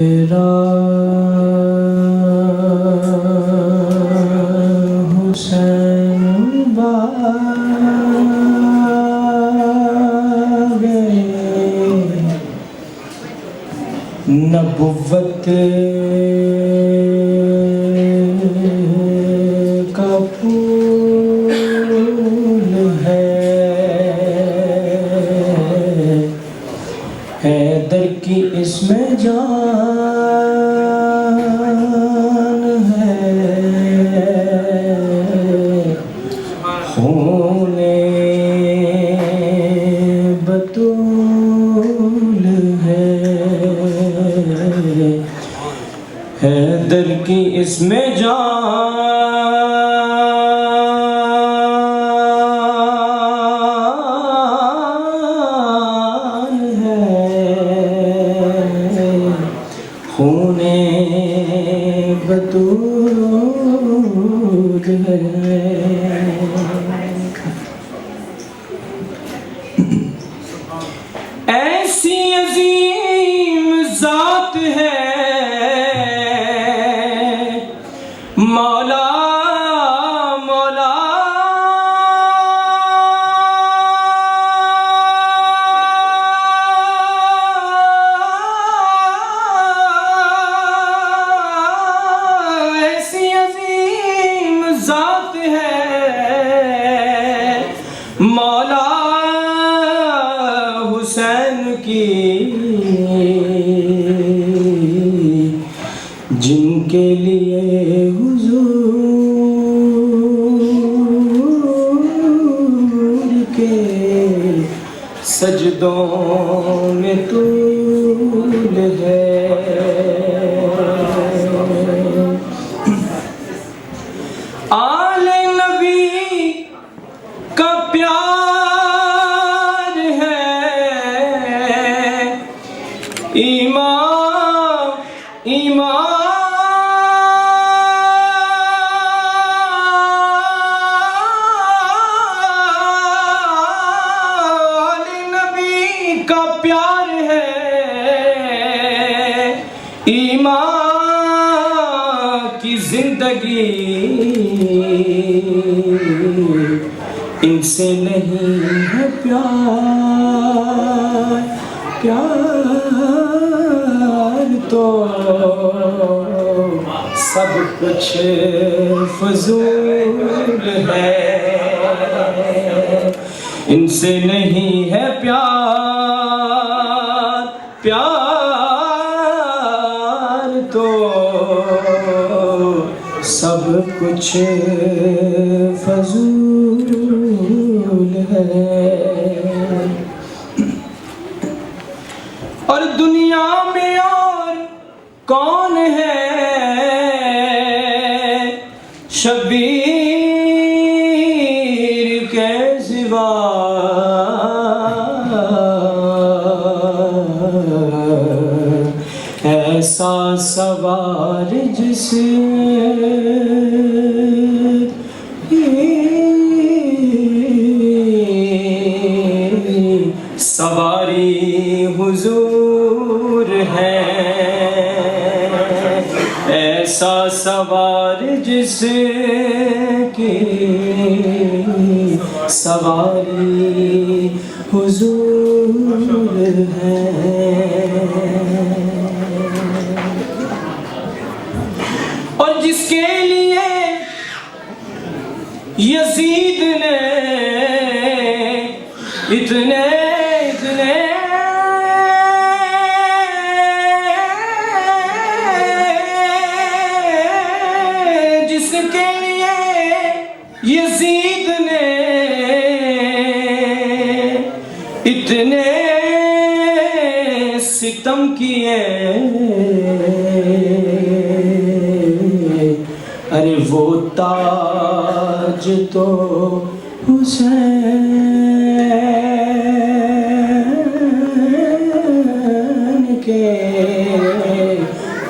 तेरा हुसैन बागे नबुव्वत का फूल है हैदर की इसमें जान है खूने बतूल है हैदर की इसमें जान है खूने बतूल है। ऐसी अजीम जात है मौला मौला ऐसी अजीम जात है मौला हुसैन की जिनके लिए हुजूर के सजदों में तूल है। आले नबी का प्यार है ईमान ईमान नबी का प्यार है ईमान की जिंदगी इनसे नहीं है प्यार प्यार तो सब कुछ फजूल है इनसे नहीं है प्यार प्यार तो सब कुछ फजूल है। और दुनिया में और कौन है शबीर के सिवा ऐसा सवार जिसे सवारी हुजूर है ऐसा सवार जिसकी सवारी हुजूर है। और जिसके लिए यजीद ने इतने इतने जिसके लिए यजीद ने इतने सितम किए अरे वो ताज तो हुसैन के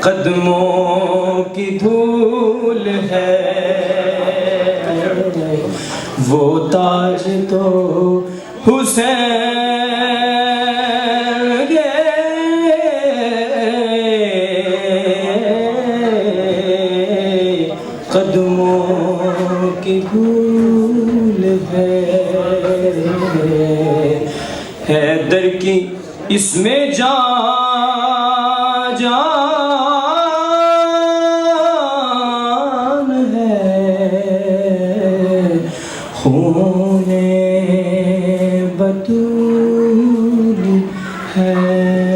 कदमों की धूल है वो ताज तो हुसैन के हैदर की इसमें जान है, खूने बतूल है।